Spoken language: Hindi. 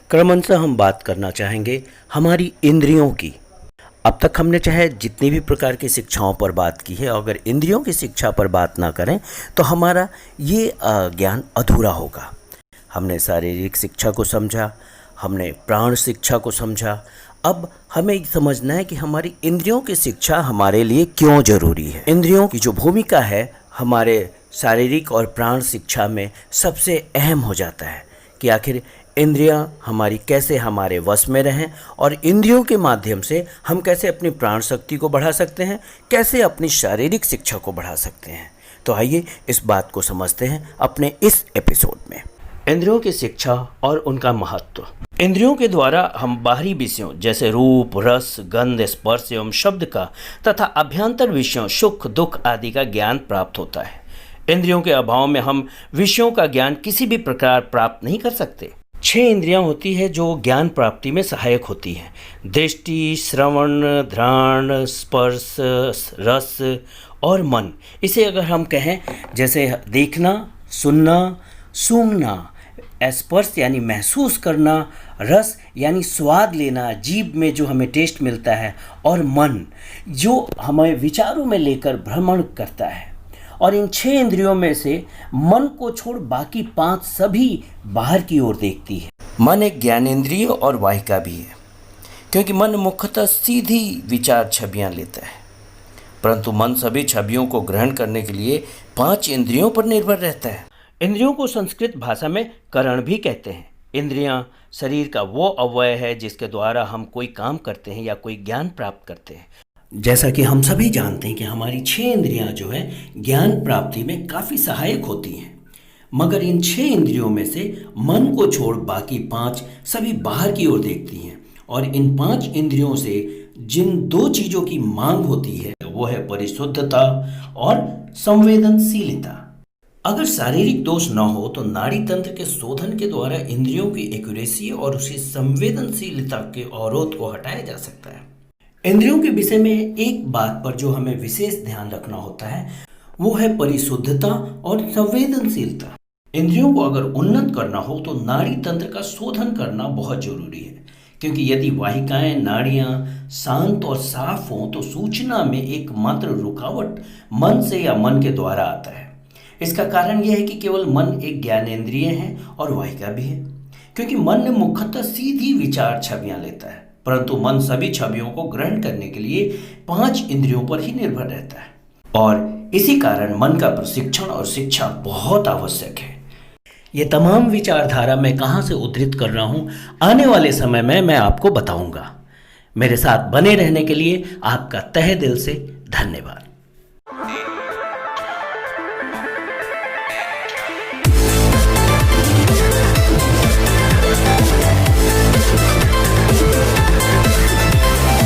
क्रमशः हम बात करना चाहेंगे हमारी इंद्रियों की। अब तक हमने चाहे जितनी भी प्रकार की शिक्षाओं पर बात की है, अगर इंद्रियों की शिक्षा पर बात ना करें तो हमारा ये ज्ञान अधूरा होगा। हमने शारीरिक शिक्षा को समझा, हमने प्राण शिक्षा को समझा, अब हमें समझना है कि हमारी इंद्रियों की शिक्षा हमारे लिए क्यों ज़रूरी है। इंद्रियों की जो भूमिका है हमारे शारीरिक और प्राण शिक्षा में सबसे अहम हो जाता है कि आखिर इंद्रियां हमारी कैसे हमारे वश में रहें और इंद्रियों के माध्यम से हम कैसे अपनी प्राण शक्ति को बढ़ा सकते हैं, कैसे अपनी शारीरिक शिक्षा को बढ़ा सकते हैं। तो आइए इस बात को समझते हैं अपने इस एपिसोड में। इंद्रियों की शिक्षा और उनका महत्व। इंद्रियों के द्वारा हम बाहरी विषयों जैसे रूप, रस, गंध, स्पर्श एवं शब्द का तथा अभ्यंतर विषयों सुख, दुख आदि का ज्ञान प्राप्त होता है। इंद्रियों के अभाव में हम विषयों का ज्ञान किसी भी प्रकार प्राप्त नहीं कर सकते। 6 इंद्रियां होती है जो ज्ञान प्राप्ति में सहायक होती हैं। दृष्टि, श्रवण, घ्राण, स्पर्श, रस और मन। इसे अगर हम कहें जैसे देखना, सुनना, सूंघना, स्पर्श यानी महसूस करना, रस यानी स्वाद लेना, जीभ में जो हमें टेस्ट मिलता है, और मन जो हमें विचारों में लेकर भ्रमण करता है। और इन 6 इंद्रियों में से मन को छोड़ बाकी 5 सभी बाहर की ओर देखती है। मन एक ज्ञानेंद्रिय और वाहिका भी है, क्योंकि मन मुख्यतः सीधी विचार छवियां लेता है, परंतु मन सभी छवियों को ग्रहण करने के लिए 5 इंद्रियों पर निर्भर रहता है। इंद्रियों को संस्कृत भाषा में करण भी कहते हैं। इंद्रियां शरीर का वो अवयव है जिसके द्वारा हम कोई काम करते हैं या कोई ज्ञान प्राप्त करते हैं। जैसा कि हम सभी जानते हैं कि हमारी 6 इंद्रियां जो है ज्ञान प्राप्ति में काफ़ी सहायक होती हैं, मगर इन 6 इंद्रियों में से मन को छोड़ बाकी 5 सभी बाहर की ओर देखती हैं। और इन 5 इंद्रियों से जिन 2 चीज़ों की मांग होती है वो है परिशुद्धता और संवेदनशीलता। अगर शारीरिक दोष न हो तो नाड़ी तंत्र के शोधन के द्वारा इंद्रियों की एक्यूरेसी और उसकी संवेदनशीलता के अवरोध को हटाया जा सकता है। इंद्रियों के विषय में एक बात पर जो हमें विशेष ध्यान रखना होता है वो है परिशुद्धता और संवेदनशीलता। इंद्रियों को अगर उन्नत करना हो तो नाड़ी तंत्र का शोधन करना बहुत जरूरी है, क्योंकि यदि वाहिकाएं, नाड़ियां शांत और साफ हों तो सूचना में एकमात्र रुकावट मन से या मन के द्वारा आता है। इसका कारण यह है कि केवल मन एक ज्ञानेंद्रिय है और वाहिका भी है, क्योंकि मन मुख्यतः सीधी विचार छवियां लेता है, परंतु मन सभी छवियों को ग्रहण करने के लिए 5 इंद्रियों पर ही निर्भर रहता है। और इसी कारण मन का प्रशिक्षण और शिक्षा बहुत आवश्यक है। ये तमाम विचारधारा मैं कहाँ से उद्धृत कर रहा हूँ, आने वाले समय में मैं आपको बताऊंगा। मेरे साथ बने रहने के लिए आपका तहे दिल से धन्यवाद।